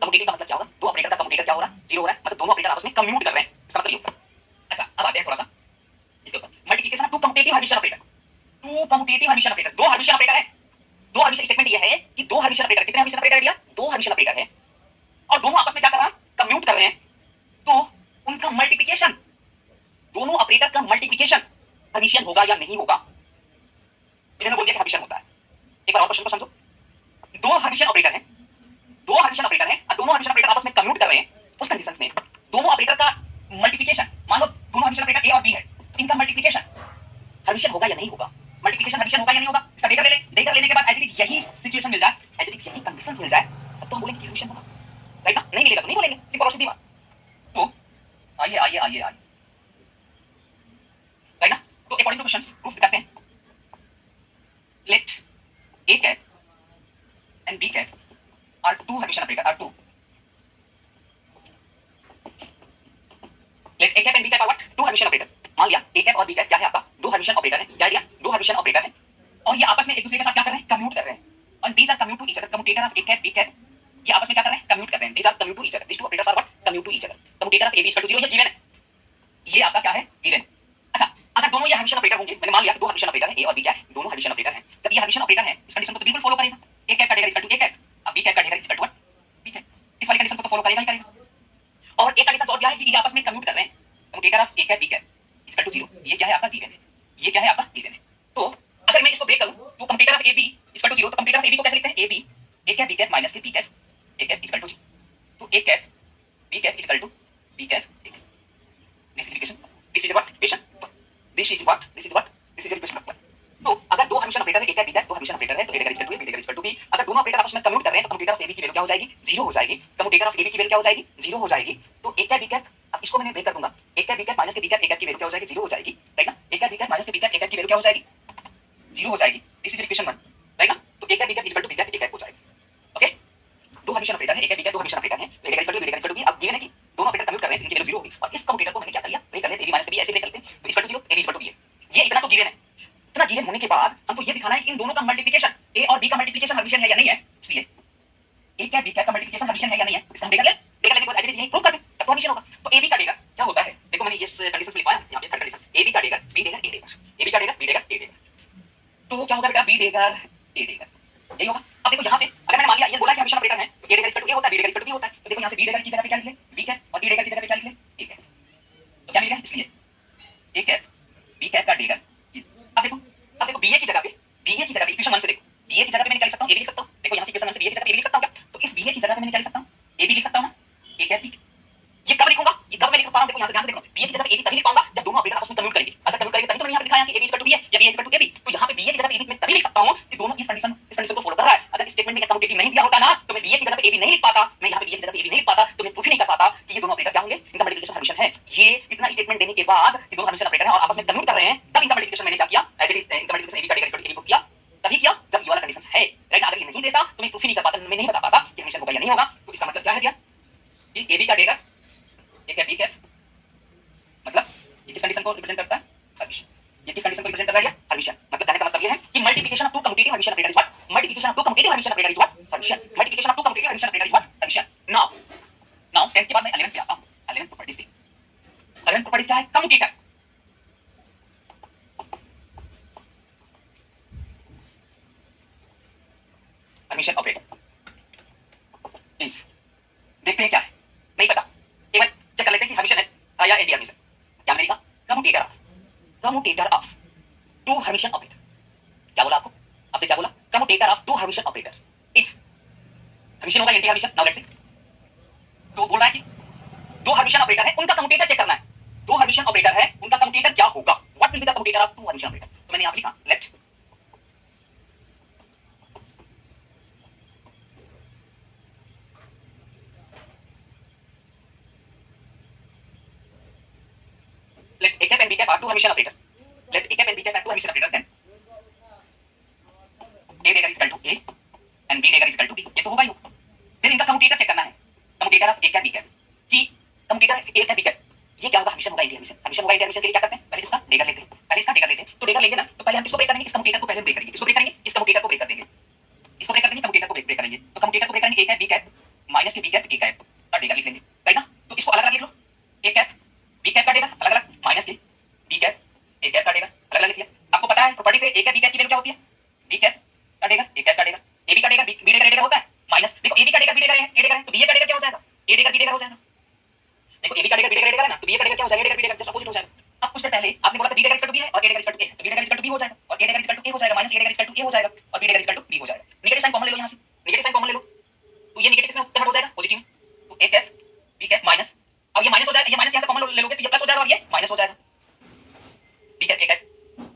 कम्यूटेटिव का मतलब क्या होगा, दो ऑपरेटर का कम्यूटेटर क्या हो रहा है, जीरो हो रहा है, मतलब दोनों ऑपरेटर आपस में कम्यूट कर रहे हैं, इसका मतलब ये होगा। अच्छा अब आते हैं थोड़ा सा इसके ऊपर, multiplication of two commutative addition operator, दो हर्मिशन ऑपरेटर है, दो हर्मिशन स्टेटमेंट ये है कि दो हर्मिशन ऑपरेटर, कितने हर्मिशन ऑपरेटर दिया, दो हर्मिशन ऑपरेटर है और दोनों आपस में क्या कर रहा है, कम्यूट कर रहे हैं, तो उनका मल्टीप्लिकेशन, दोनों ऑपरेटर का मल्टीप्लिकेशन हर्मिशन होगा या नहीं होगा। इन्होंने बोल दिया कि हर्मिशन होता है। एक बार और क्वेश्चन को समझो, दो हर्मिशन ऑपरेटर हैं और दोनों हर्मिशन ऑपरेटर आपस में कम्यूट कर रहे हैं, उस कंडीशंस में दोनों ऑपरेटर का मल्टीप्लिकेशन, मान लो दोनों हर्मिशन ऑपरेटर ए और बी है, तो इनका मल्टीप्लिकेशन हर्मिशन होगा या नहीं होगा, मल्टीप्लिकेशन हर्मिशन होगा या नहीं होगा, इसका डेकर ले लें, डेकर लेने के बाद एज इट इज यही सिचुएशन मिल जाए, एज इट इज यही कंडीशंस मिल जाए, तब तो हम बोलेंगे कि हर्मिशन होगा, राइट ना। नहीं मिलेगा तो नहीं बोलेंगे, सिंपल और सीधी बात। तो आइए राइट ना। तो अकॉर्डिंग टू क्वेश्चंस प्रूफ करते हैं, let A cap and B cap are two Hermitian operator, are two, let A cap and B cap are what, two Hermitian operator. मान लिया ए कैप और बी कैप क्या है आपका, दो Hermitian operator है, क्या दिया, दो हर्मिशन ऑपरेटर है और ये आपस में एक दूसरे के साथ क्या कर रहे हैं, कम्यूट कर रहे हैं, और these are commute to each other, commutator of A cap B cap, ये आपस में क्या कर रहे हैं, कम्यूट कर रहे हैं, these are commute to each other, these two operators are what, commute to each other, commutator of A B equal to 0, ये गिवन है, ये आपका क्या है, गिवन। अच्छा अगर दोनों ये हर्मिशन ऑपरेटर होंगे, मैंने मान लिया दो हर्मिशन ऑपरेटर है, ए और बी क्या है, दोनों हर्मिशन ऑपरेटर हैं, जब ये हर्मिशन ऑपरेटर है इस कंडीशन को तो बिल्कुल फॉलो करेगा, ए कैप का dagger equal to A cap, अब बी कैप का dagger equal to what, B cap, इस वाली कंडीशन को तो फॉलो करेगा ही करेगा। और एक कंडीशन और दिया है कि ये आपस में कम्यूट कर रहे हैं, commutator of A cap B cap equal to 0, ये क्या है आपका, गिवन है, ये क्या है आपका, गिवन है। तो अगर मैं इसको ब्रेक करूं तो commutator of A B equal to 0, तो कम्यूटेटर ऑफ ए बी को कैसे लिखते हैं, A B, A cap B cap minus के B cap, A cap equal to 0, तो A cap B cap equal to B cap, this is equation, this is what equation, this is what, this is what, this is equation number. तो अगर दो Hermitian operator है, A cap B cap दो Hermitian operator है, तो A dagger equal to A, B dagger equal to B, अगर दोनों operator आपस में कम्यूट कर रहे हैं तो कम्यूटेटर ऑफ ए बी की वैल्यू क्या हो जाएगी, 0 हो जाएगी, कम्यूटेटर ऑफ ए बी की वैल्यू क्या हो जाएगी, 0 हो जाएगी। तो ए कैप बी कैप, अब इसको मैंने ब्रेक कर दूंगा, ए कैप बी कैप माइनस के बी कैप, ए कैप की वैल्यू क्या हो जाएगी, 0 हो जाएगी, राइट ना। ए कैप बी कैप माइनस के बी कैप, ए कैप की वैल्यू क्या हो जाएगी, 0 हो जाएगी, दिस इज इक्वेशन 1, राइट ना। तो A cap B cap equal to B cap, A cap हो जाएगा, ओके। दो हर्मिशन ऑपरेटर है, ए कैप बी कैप दो हर्मिशन ऑपरेटर है, तो A dagger equal to B dagger equal to B, अब गिवन है कि दोनों ऑपरेटर कम्यूट कर रहे हैं, इनकी वैल्यू 0 होगी, और इस कम्यूटेटर को मैंने क्या कर लिया, ब्रेक कर लिया, ए बी माइनस के बी ऐसे ब्रेक करते हैं, तो equal to 0, A B equal to B है, ये इतना तो गिवन है। इतना गिवन होने के बाद हमको ये दिखाना है कि इन दोनों का मल्टीप्लिकेशन, ए और बी का मल्टीप्लिकेशन हर्मिशन है या नहीं है, इसलिए ए कैप बी कैप का मल्टीप्लिकेशन हर्मिशन है या नहीं है, इसका हम डेकर लेने के बाद एज इट इज यही प्रूफ करते हैं, तब तो हर्मिशन होगा। तो ए बी का डेकर क्या होता है, देखो मैंने ये कंडीशंस लिखा है यहां पे, थर्ड कंडीशन, ए बी का dagger B dagger A dagger, A B का dagger B dagger A dagger, तो क्या होगा बेटा, बी डेकर ए डेकर, यही होगा। अब देखो यहां से अगर मैंने मान लिया ये बोला कि हर्मिशन ऑपरेटर है, तो A dagger equal to A होता है, B dagger equal to B होता है, तो देखो यहां से बी डेकर की जगह पे क्या लिख ले, बी कैप, और ए डेकर की जगह पे क्या लिख ले, ए कैप, तो क्या मिल गया, इसलिए ए कैप बी कैप का डेकर। अब देखो बीए की जगह पे इक्वेशन 1 से देखो, बीए की जगह पे मैंने क्या लिख सकता हूं, ए बी लिख सकता हूं, देखो यहां से इक्वेशन 1 से बीए की जगह पे ए बी लिख सकता हूं क्या, तो इस बीए की जगह पे मैंने क्या लिख सकता हूं, ए बी लिख सकता हूं ना, ए कैप बी। ये कब लिखूंगा, ये कब मैं लिख पा रहा हूं, देखो यहां से ध्यान से देखो, बीए की जगह पे ए बी तभी लिख पाऊंगा जब दोनों ऑपरेटर आपस में कम्यूट करेंगे, अगर कम्यूट करेंगे तभी तो मैंने यहां पे लिखा है कि A B equal to B है या B equal to A B, तो यहां पे बीए की जगह पे ए बी मैं तभी लिख सकता हूं कि दोनों इस कंडीशन को फॉलो कर रहा है। अगर स्टेटमेंट में कम्यूटेटिव नहीं दिया होता ना, तो मैं बीए की जगह पे ए बी नहीं लिख पाता, मैं यहां पे बीए की जगह पे ए बी नहीं लिख पाता, तो मैं प्रूफ ही नहीं कर पाता कि ये दोनों ऑपरेटर क्या होंगे, इनका मल्टीप्लिकेशन हर्मिशन है। ये इतना स्टेटमेंट देने के बाद कि दोनों हर्मिशन ऑपरेटर हैं और आपस में कम्यूट कर रहे हैं, तब इनका मल्टीप्लिकेशन मैंने क्या किया, एज इट इज इनका मल्टीप्लिकेशन ए बी का dagger equal to A B proof किया, तभी किया जब ये वाला कंडीशन है, राइट। अगर ये नहीं देता तो मैं प्रूफ ही नहीं कर पाता, मैं नहीं बता पाता कि हर्मिशन होगा या नहीं होगा। तो इसका मतलब क्या है भैया, कि ए बी का डेकर ए कैप बी कैप, मतलब ये किस कंडीशन को रिप्रेजेंट करता है, हर्मिशन। ये किस कंडीशन को रिप्रेजेंट कर रहा है, हर्मिशन। मतलब कहने का मतलब ये है कि multiplication of two commutative Hermitian operator is what, multiplication of two commutative Hermitian operator is what, Hermitian. Multiplication of two commutative Hermitian operator is what, Hermitian. Now 10th के बाद मैं 11th पे आता हूं, 11th प्रॉपर्टीज पे। 11th properties क्या है, commutator, Hermitian operator is, देखते हैं क्या है, नहीं पता, एक बार चेक कर लेते हैं कि हर्मिशन है या एंटी हर्मिशन। क्या मैंने लिखा, commutator of two Hermitian operator, क्या बोला आपको, आपसे क्या बोला, commutator of two Hermitian operator is Hermitian होगा anti Hermitian. Now let's see, तो बोल रहा है कि दो हर्मिशियन ऑपरेटर है, उनका कम्यूटेटर चेक करना है। दो हर्मिशियन ऑपरेटर है, उनका कम्यूटेटर क्या होगा, what will be the commutator of two Hermitian operator. तो मैंने यहां लिखा let let a cap and b cap are two Hermitian operator. Let a cap and b cap are two Hermitian operator. Then a dagger is equal to a and b dagger is equal to b. ये तो होगा ही होगा। फिर इनका commutator check करना है, commutator of a cap b cap कि commutator a cap b cap ये क्या होगा, हर्मिशियन होगा, एंटी हर्मिशियन। हर्मिशियन होगा, एंटी हर्मिशियन के लिए क्या करते हैं, पहले इसका डेगर लेते हैं, पहले इसका डेगर लेते हैं। तो डेगर लेंगे ना, तो पहले हम किसको ब्रेक करेंगे, इस कम्यूटेटर को पहले ब्रेक करेंगे, इसको ब्रेक करेंगे, इस कम्यूटेटर को ब्रेक कर देंगे, इसको ब्रेक कर देंगे, कम्यूटेटर को ब्रेक करेंगे। तो कम्यूटेटर को ब्रेक करेंगे, a cap b cap minus के b cap a cap का डेगर लिख लेंगे, राइट ना। तो इसको अलग अलग लिख लो, a cap b cap का डेगर अलग अलग, माइनस के b cap a cap का डेगर अलग अलग लिख लिया। आपको पता है प्रॉपर्टी से a cap b cap की वैल्यू क्या होती है, b cap का डेगर a cap का डेगर, ab का डेगर b डेगर a डेगर होता है, माइनस देखो ab का डेगर b डेगर है, a डेगर है, तो b का डेगर क्या हो जाएगा, a डेगर b डेगर हो जाएगा। देखो ab का डेगर b डेगर a डेगर है ना, तो b का डेगर क्या हो जाएगा, a डेगर b डेगर जस्ट अपोजिट हो जाएगा। अब कुछ देर पहले आपने बोला था b dagger equal to b है और a dagger equal to a है, तो b dagger equal to b हो जाएगा और a dagger equal to a हो जाएगा, minus a dagger equal to a हो जाएगा और b dagger equal to b हो जाएगा। नेगेटिव साइन कॉमन ले लो, यहां से नेगेटिव साइन कॉमन ले लो, तो ये नेगेटिव किसमें कन्वर्ट हो जाएगा, पॉजिटिव में। तो a cap b cap minus, अब ये माइनस हो जाएगा, ये माइनस यहां से कॉमन ले लोगे तो ये प्लस हो जाएगा और ये माइनस हो जाएगा, b कैप a कैप।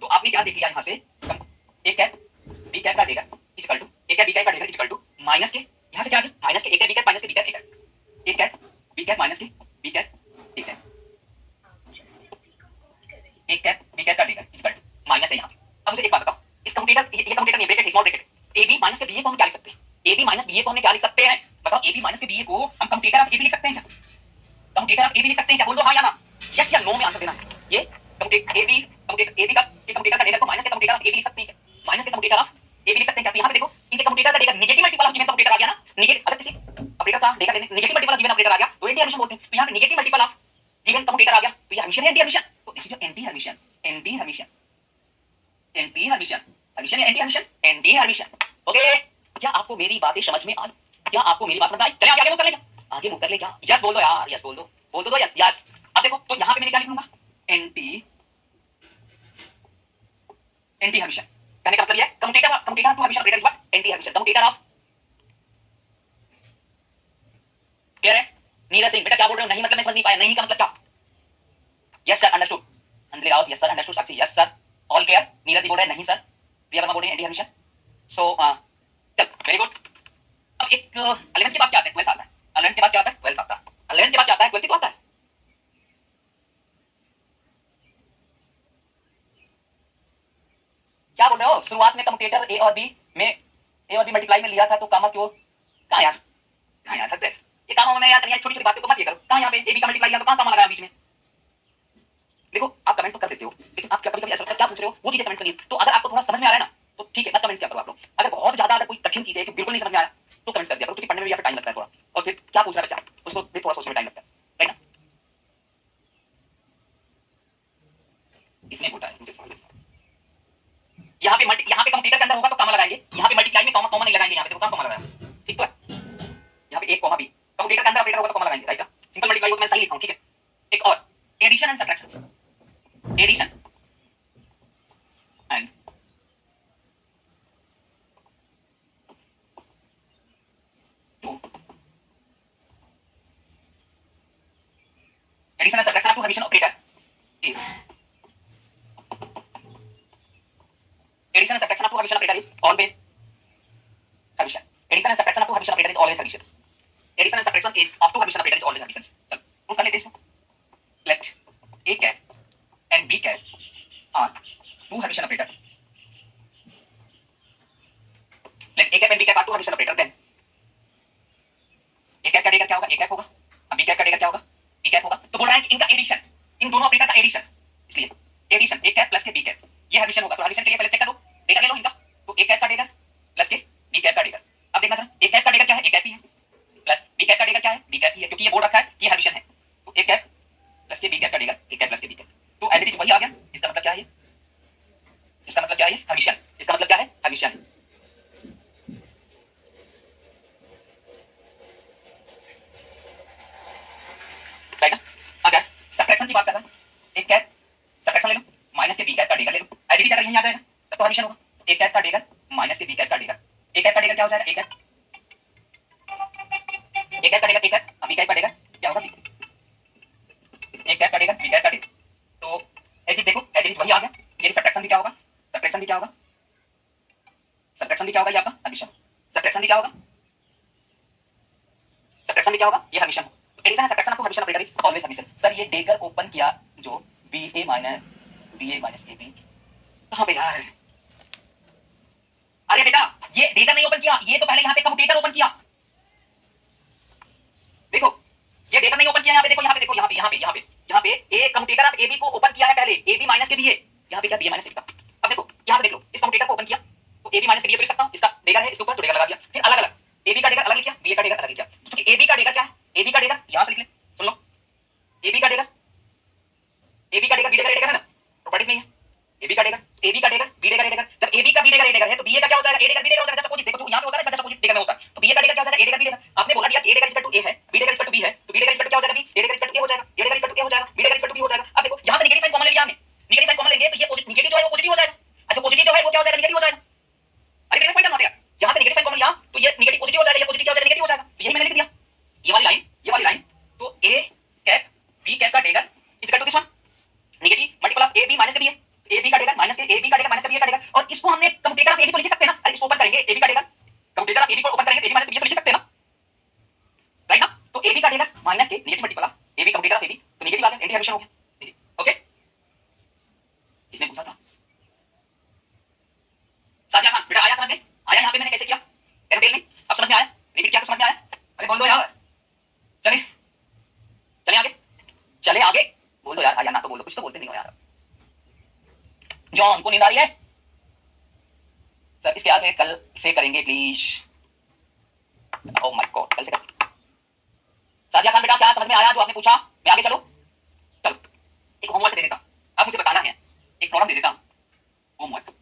तो आपने क्या देख लिया यहां से, a कैप b कैप का dagger equal to a cap b cap का डेगर इक्वल टू माइनस के, यहां से क्या आ गया, माइनस के a cap b cap minus के b cap a cap, a cap b cap minus के b cap a cap, a cap b cap का डेगर इक्वल टू माइनस है यहां पे। अब मुझे एक बात बताओ, इस कम्यूटेटर ये कम्यूटेटर नहीं, bracket small bracket, ab minus के ba को हम क्या लिख सकते हैं, ab माइनस ba को हम क्या लिख सकते हैं, बताओ ab माइनस के ba को हम कम्यूटेटर ऑफ ab लिख सकते हैं क्या, कम्यूटेटर ऑफ ab लिख सकते हैं क्या, बोल दो हां या ना, यस या नो में आंसर देना। ये कम्यूटेटर ab का के कम्यूटेटर का डेगर को माइनस के कम्यूटेटर ऑफ ab लिख सकते हैं क्या, माइनस के कम्यूटेटर ऑफ ab लिख सकते हैं क्या। तो यहां पे देखो इनके कम्यूटेटर का dagger negative multiple of given commutator आ गया ना, नेगेटिव अगर किसी ऑपरेटर का dagger negative multiple of given operator आ गया तो एंटी हर्मिशियन बोलते हैं। तो यहां पे negative multiple of given commutator आ गया तो ये हर्मिशियन है, एंटी हर्मिशियन। तो this is your anti Hermitian, anti Hermitian, anti Hermitian, Hermitian या anti Hermitian, anti Hermitian. Okay, क्या आपको मेरी बातें समझ में आई, क्या आपको मेरी बात समझ में आई, चलिए आगे मूव कर ले, क्या आगे मूव कर ले, क्या यस बोल दो यार, यस बोल दो, बोल दो यस यस। अब देखो तो यहां पे मैंने क्या लिख लूंगा, एंटी एंटी हर्मिशियन, कहने का मतलब ये है commutator commutator two Hermitian operator is what, anti Hermitian, commutator of, clear है। नीरज सिंह बेटा क्या बोल रहे हो, नहीं मतलब मैं समझ नहीं पाया, नहीं का मतलब क्या, yes sir understood, Anjali Raut yes sir understood, Sakshi yes sir, all clear. Neeraj ji बोल रहे हैं नहीं सर, प्रिया वर्मा बोल रही है एंटी हर्मिशियन। सो चल वेरी गुड। अब एक 11th के बाद क्या आता है, 12th आता है, 11th के बाद क्या आता है, 12th आता है, 11th के बाद क्या आता है, 12th तो आता है। क्या बोल रहे हो, शुरुआत में कम्यूटेटर ए और बी में, ए और बी मल्टीप्लाई में लिया था तो कामा क्यों, कहां यार, कहां यार हद है ये कामा में यार, छोटी छोटी बातें को मत ये करो, कहां यहां पे ए बी का मल्टीप्लाई किया तो कहां कामा लगाया बीच में। देखो आप कमेंट तो कर देते हो लेकिन आप कभी कभी ऐसा लगता है क्या पूछ रहे हो वो चीजें कमेंट करिए। तो अगर आपको थोड़ा समझ में आ रहा है ना तो ठीक है, मत कमेंट क्या करो आप लोग, अगर बहुत ज्यादा अगर कोई कठिन चीज है कि बिल्कुल नहीं समझ में आ रहा तो कमेंट कर दिया करो, क्योंकि पढ़ने में भी यहाँ पे टाइम लगता है थोड़ा, और फिर क्या पूछ रहा है बच्चा उसको भी थोड़ा सोचने में टाइम लगता है, राइट ना। इसमें होता है मुझे यहाँ पे कम्यूटेटर के अंदर होगा तो कॉमा लगाएंगे, यहाँ पे मल्टीप्लाई में कॉमा कॉमा नहीं लगाएंगे, यहाँ पे देखो कहाँ कॉमा लगाया, ठीक तो है। यहाँ पे एक कॉमा बी कम्यूटेटर के अंदर ऑपरेटर होगा तो कॉमा लगाएंगे, राइट ना। सिंपल मल्टीप्लाई को मैं सही लिखा हूँ, ठीक है। एक और addition and subtraction, addition and addition and subtraction of two Hermitian operator is, addition and subtraction of two Hermitian operator is always Hermitian, addition and subtraction of two Hermitian operator is always Hermitian, addition and subtraction is of two Hermitian operator is always Hermitian। चलो proof कर लेते हैं इसको, let a cap and b cap are two Hermitian operator, let a cap and b cap are two Hermitian operator, then a cap का डेगर क्या होगा, a cap होगा, अब b cap का डेगर क्या होगा, b cap होगा। तो बोल रहा है कि इनका एडिशन, इन दोनों ऑपरेटर का एडिशन, इसलिए एडिशन a cap प्लस के b cap ये हर्मिशियन होगा। तो हर्मिशियन के लिए पहले चेक कर दो, डेगर ले लो इनका, तो a cap का डेगर प्लस के b cap का डेगर। अब देखना जरा a cap का डेगर क्या है, a cap ही है, प्लस b cap का डेगर क्या है, b cap ही है, क्योंकि ये बोल रखा है कि हर्मिशियन है। तो a cap प्लस के b cap का डेगर, a cap प्लस के b cap, तो एज इट इज वही आ गया। इसका मतलब क्या है, इसका मतलब क्या है, हर्मिशियन, इसका मतलब क्या है, हर्मिशियन। राइट ना। अगर सब्ट्रैक्शन की बात कर रहा है, एक कैप सब्ट्रैक्शन ले लो, माइनस के बी कैप का डेगर ले लो, एज इट इज अगर यहीं आ जाएगा तब तो हर्मिशियन होगा। एक कैप का डेगर माइनस के बी कैप का डेगर, एक कैप का डेगर क्या हो जाएगा, एक कैप का डेगर, एक कैप बी कैप का डेगर क्या होगा, ए कैप कटेगा बी कैप कटेगा, तो एच देखो एच वही आ गया, ये सब्ट्रैक्शन भी क्या होगा, सब्ट्रैक्शन भी क्या होगा, सब्ट्रैक्शन भी क्या होगा, ये आपका एडिशन, सब्ट्रैक्शन भी क्या होगा, सब्ट्रैक्शन भी क्या होगा, ये हर्मिशन। तो एडिशन है सब्ट्रैक्शन आपको Hermitian operator is always Hermitian. Sir ये डेकर ओपन किया जो B A minus A B, कहां पे यार, अरे बेटा ये डेकर नहीं ओपन किया, ये तो पहले यहां पे कम्यूटेटर ओपन किया, देखो ये डेकर नहीं ओपन किया, यहां पे देखो, यहां पे देखो, यहां पे ए कम्यूटेटर ऑफ एबी को ओपन किया है पहले, एबी माइनस के बी है, यहां पे क्या बी माइनस ए का। अब देखो यहां से देख लो, इस कम्यूटेटर को ओपन किया तो एबी माइनस के बी तो लिख सकता हूं, इसका डेकर है इसके ऊपर तो डेकर लगा दिया, फिर अलग अलग एबी का डेकर अलग लिखा, बी का डेकर अलग लिखा, क्योंकि एबी का डेकर क्या है, एबी का डेकर यहां से लिख ले, सुन लो, एबी का डेकर बी डेकर है ना, प्रॉपर्टीज में है एबी का dagger B dagger A decker, जब एबी का बी डेकर ए डेकर है तो बी ए का क्या हो जाएगा, ए डेकर बी डेकर हो जाएगा, अपोजिट देखो जो यहां पे होता है ना सच अपोजिट डेकर में होता है, तो बी ए का डेकर क्या हो जाएगा, ए डेकर बी डेकर, आपने बोला दिया कि A dagger equal to A है, B dagger equal to B है, तो बी डेकर इक्वल टू क्या हो जाएगा, B A dagger equal to A हो जाएगा, A dagger equal to A हो जाएगा, B dagger equal to B हो जाएगा। अब देखो यहां से नेगेटिव साइन कॉमन ले लिया हमने, नेगेटिव साइन कॉमन लेंगे तो ये नेगेटिव जो है वो पॉजिटिव हो जाएगा, अच्छा पॉजिटिव जो है वो क्या हो जाएगा, नेगेटिव हो जाएगा। अरे मेरे पॉइंट नोट यार, यहां से नेगेटिव साइन कॉमन लिया तो ये नेगेटिव पॉजिटिव हो जाएगा, ये पॉजिटिव क्या हो जाएगा, नेगेटिव हो जाएगा, तो यही मैंने लिख दिया, ये वाली लाइन, तो ए कैप बी कैप का dagger equal to this one negative multiple of A B minus के बी है, ए बी का डेकर माइनस ए बी का डेकर माइनस बी का डेकर, और इसको हमने कम्यूटेटर ऑफ ए बी तो लिख सकते हैं ना, अरे इसको ओपन करेंगे ए बी का dagger, commutator of A B को ओपन करेंगे तो ए बी माइनस बी तो लिख सकते हैं ना, राइट ना, तो ए बी का डेकर माइनस के negative multiple of A B commutator of A B, तो नेगेटिव आ गया, एंटी हर्मिशन हो गया, ओके। इसने पूछा था साजिया खान, बेटा आया समझ में, आया यहाँ पे मैंने कैसे किया एरोटेल में, अब समझ में आया, रिपीट किया तो समझ में आया, अरे बोल दो यार, चले चले आगे, चले आगे, बोल दो यार, आया ना तो बोल दो, कुछ तो बोलते नहीं हो यार। जॉन को नींद आ रही है सर, इसके आगे कल से करेंगे प्लीज, ओह माय गॉड कल से करेंगे। साजिया खान बेटा क्या समझ में आया जो आपने पूछा, मैं आगे चलो, चलो एक होमवर्क दे देता हूं, अब मुझे बताना है, एक प्रॉब्लम दे देता हूं, homework,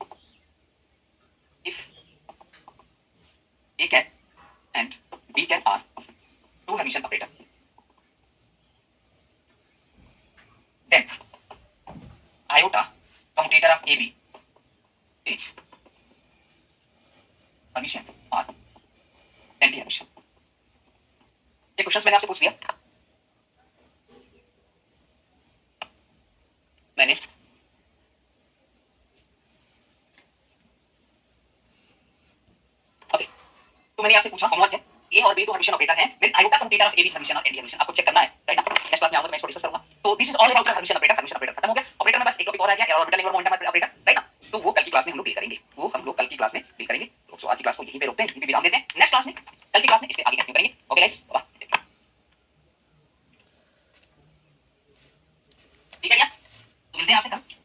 if A cap and B cap are two Hermitian operator, then iota commutator of AB is Hermitian और एंटी हर्मिशन। ये क्वेश्चंस मैंने आपसे पूछ लिया, मैंने ओके, तो मैंने आपसे पूछा होमवर्क है ए और बी तो हर्मिशन ऑपरेटर हैं, then iota commutator of A B Hermitian और एंटी हर्मिशन आपको चेक करना है, राइट ना, नेक्स्ट क्लास में आऊंगा तो मैं इसको डिस्कस करूंगा। तो this is all about Hermitian operator खत्म हो गया, ऑपरेटर में बस एक टॉपिक और रह गया, ऑर्बिटल रिंग और मोमेंटम ऑपरेटर, राइट ना, तो वो कल की क्लास में हम लोग डील करेंगे, तो आज की क्लास को यहीं पे रोकते हैं, यहीं पे विराम देते हैं, नेक्स्ट क्लास में कल की क्लास में इसके आगे कंटिन्यू करेंगे, ओके गाइस, ठीक है क्या, तो मिलते हैं आपसे कल।